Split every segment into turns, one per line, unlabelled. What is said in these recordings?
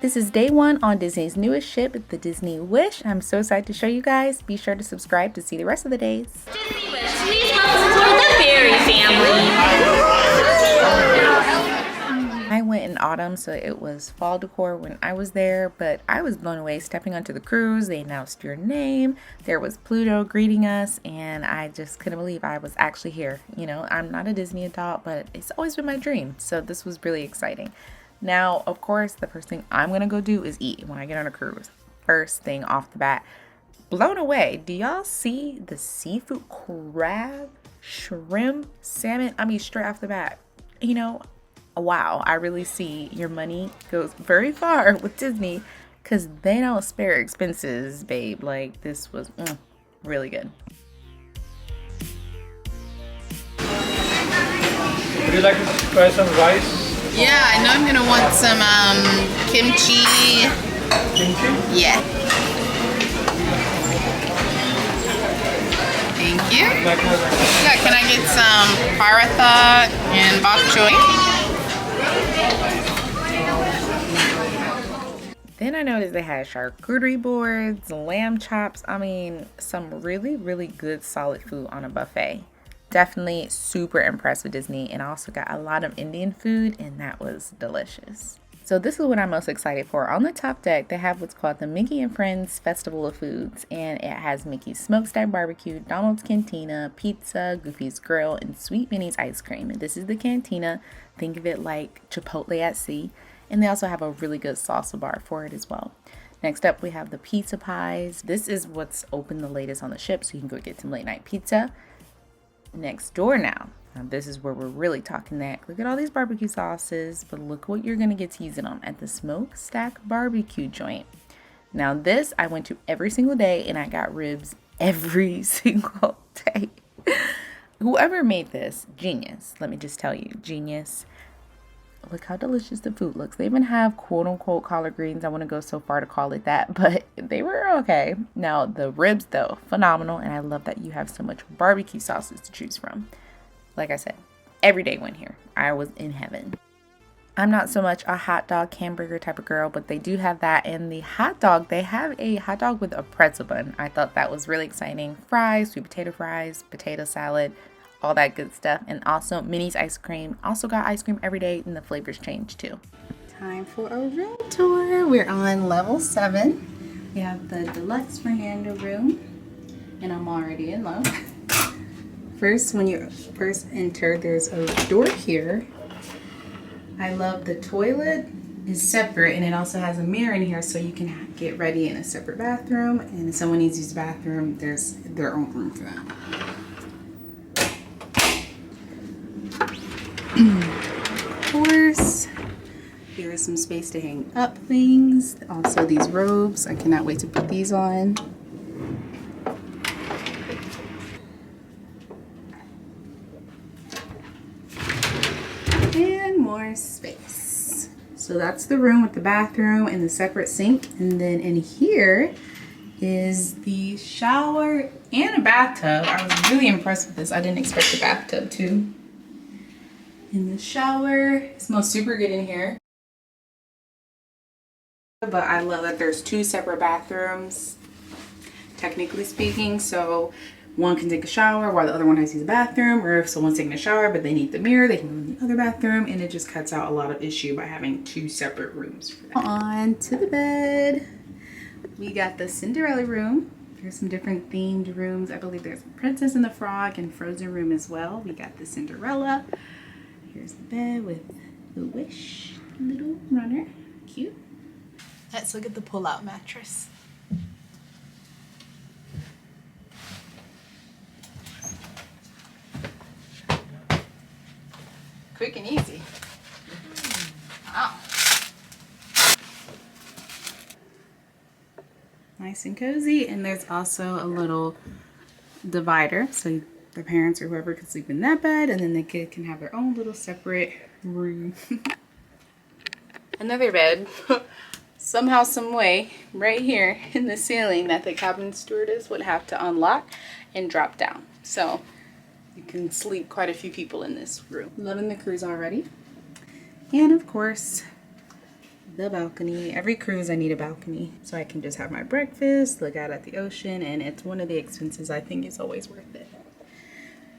This is day one on Disney's newest ship, the Disney Wish. I'm so excited to show you guys. Be sure to subscribe to see the rest of the days.
Disney Wish, please welcome the Fairy family.
I went in autumn, so it was fall decor when I was there, but I was blown away stepping onto the cruise. They announced your name. There was Pluto greeting us, and I just couldn't believe I was actually here. You know, I'm not a Disney adult, but it's always been my dream, so this was really exciting. Now, of course, the first thing I'm gonna go do is eat when I get on a cruise. First thing off the bat, blown away. Do y'all see the seafood? Crab, shrimp, salmon? I mean, straight off the bat. You know, wow, I really see your money goes very far with Disney because they don't spare expenses, babe. Like, this was really good.
Would you like to try some rice?
Yeah, I know I'm gonna want some kimchi.
Kimchi?
Yeah. Thank you. Yeah, can I get some paratha and bok choy?
Then I noticed they had charcuterie boards, lamb chops. I mean, some really, really good solid food on a buffet. Definitely super impressed with Disney, and I also got a lot of Indian food, and that was delicious. So this is what I'm most excited for. On the top deck, they have what's called the Mickey and Friends Festival of Foods, and it has Mickey's Smokestack Barbecue, Donald's Cantina, pizza, Goofy's Grill, and Sweet Minnie's ice cream. And this is the cantina. Think of it like Chipotle at sea. And they also have a really good salsa bar for it as well. Next up, we have the pizza pies. This is what's open the latest on the ship, so you can go get some late night pizza. Next door now this is where we're really talking neck. Look at all these barbecue sauces, but look what you're gonna get to use it on at the Smokestack Barbecue joint. Now this I went to every single day, and I got ribs every single day. Whoever made this, genius. Let me just tell you, genius. Look how delicious the food looks. They even have quote unquote collard greens. I want to go so far to call it that, but they were okay. Now the ribs though, phenomenal. And I love that you have so much barbecue sauces to choose from. Like I said, every day went here. I was in heaven. I'm not so much a hot dog hamburger type of girl, but they do have that. And the hot dog, they have a hot dog with a pretzel bun. I thought that was really exciting. Fries, sweet potato fries, potato salad, all that good stuff. And also Minnie's ice cream. Also got ice cream every day, and the flavors change too. Time for a room tour. We're on level 7. We have the deluxe veranda room, and I'm already in love. First, when you first enter, there's a door here. I love the toilet is separate, and it also has a mirror in here, so you can get ready in a separate bathroom. And if someone needs to use the bathroom, there's their own room for that. Of course, here is some space to hang up things. Also these robes, I cannot wait to put these on. And more space. So that's the room with the bathroom and the separate sink. And then in here is the shower and a bathtub. I was really impressed with this. I didn't expect the bathtub too. In the shower, it smells super good in here. But I love that there's 2 separate bathrooms, technically speaking. So one can take a shower while the other one has to use the bathroom, or if someone's taking a shower but they need the mirror, they can go in the other bathroom, and it just cuts out a lot of issue by having 2 separate rooms for that. On to the bed. We got the Cinderella room. There's some different themed rooms. I believe there's Princess and the Frog and Frozen room as well. We got the Cinderella. Here's the bed with the Wish little runner. Cute. Let's look at the pull-out mattress. Quick and easy. Wow. Nice and cozy. And there's also a little divider, so the parents or whoever can sleep in that bed, and then the kid can have their own little separate room. Another bed, somehow, some way, right here in the ceiling that the cabin stewardess would have to unlock and drop down. So you can sleep quite a few people in this room. Loving the cruise already. And of course, the balcony. Every cruise I need a balcony so I can just have my breakfast, look out at the ocean, and it's one of the expenses I think is always worth it.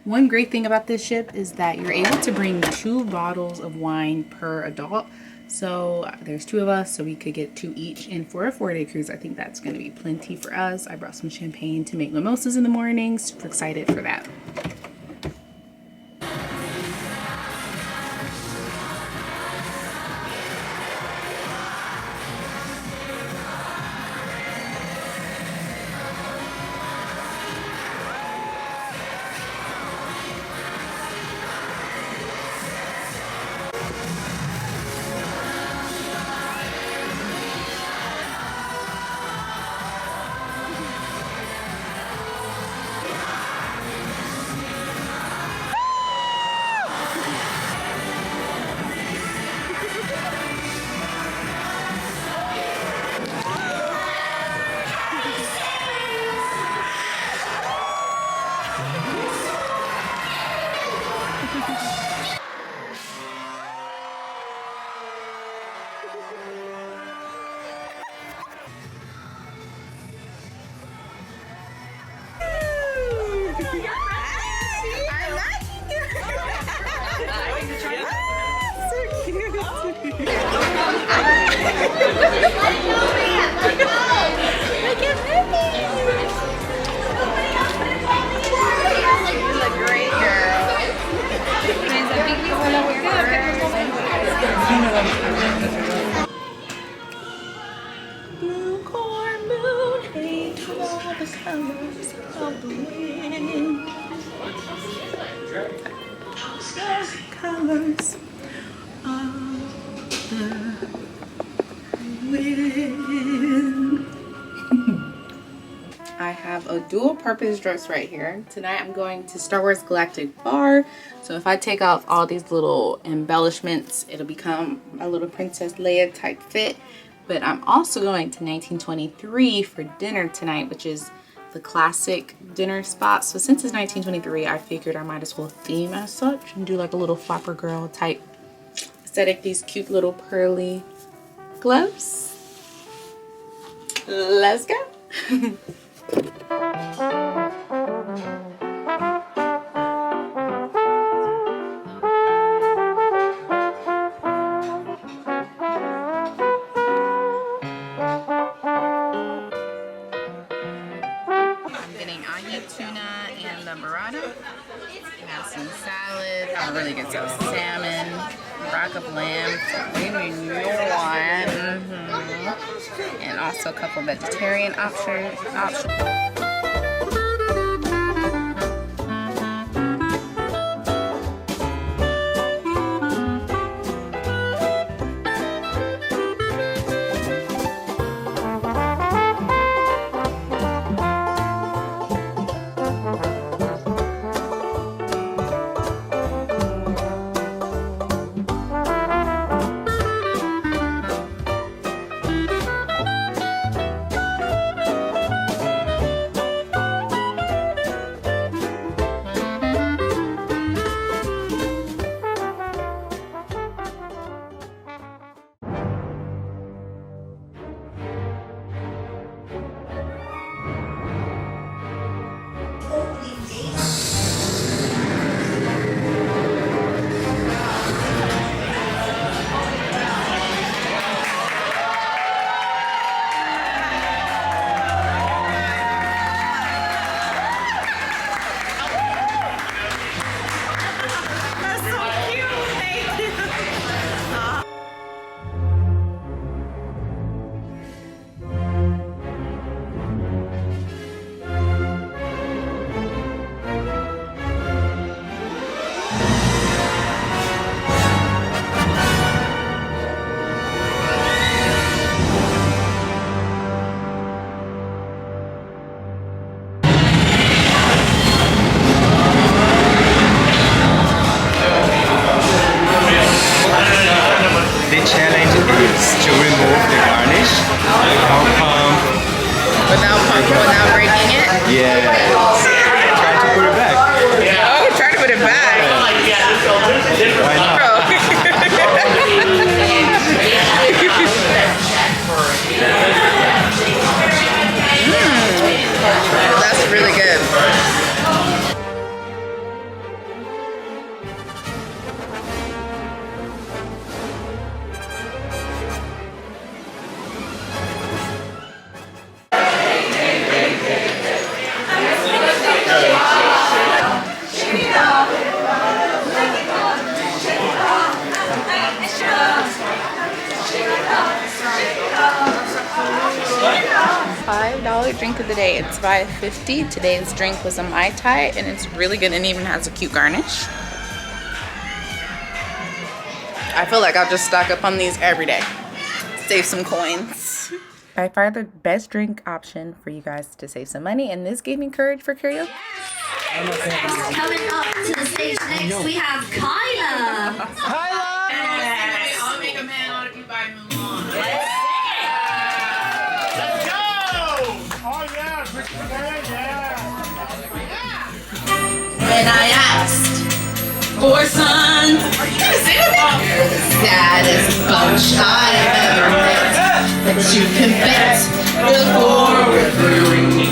One great thing about this ship is that you're able to bring 2 bottles of wine per adult. So there's 2 of us, so we could get 2 each. And for a 4-day cruise, I think that's going to be plenty for us. I brought some champagne to make mimosas in the morning. Super excited for that. Blue corn moon, hey, to all the colors of the wind. The colors of the wind. I have a dual purpose dress right here. Tonight I'm going to Star Wars Galactic Bar. So if I take off all these little embellishments, it'll become a little Princess Leia type fit. But I'm also going to 1923 for dinner tonight, which is the classic dinner spot. So since it's 1923, I figured I might as well theme as such and do like a little flapper girl type aesthetic. These cute little pearly gloves. Let's go. Have a really good sauce. Salmon, rack of lamb, Mignon, and also a couple vegetarian options.
drink of the day. It's $5.50. Today's drink was a Mai Tai, and it's really good and even has a cute garnish. I feel like I'll just stock up on these every day. Save some coins.
By far the best drink option for you guys to save some money, and this gave me courage for karaoke.
Coming up to the stage next, we have Kyla.
I'll make a man out of you by Mignon.
Let's go! Oh yeah,
When I asked for son, are you gonna say that? Saddest bunch I ever met. But you can bet before we're through,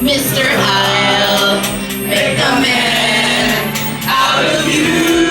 Mr. I'll make a man out of you.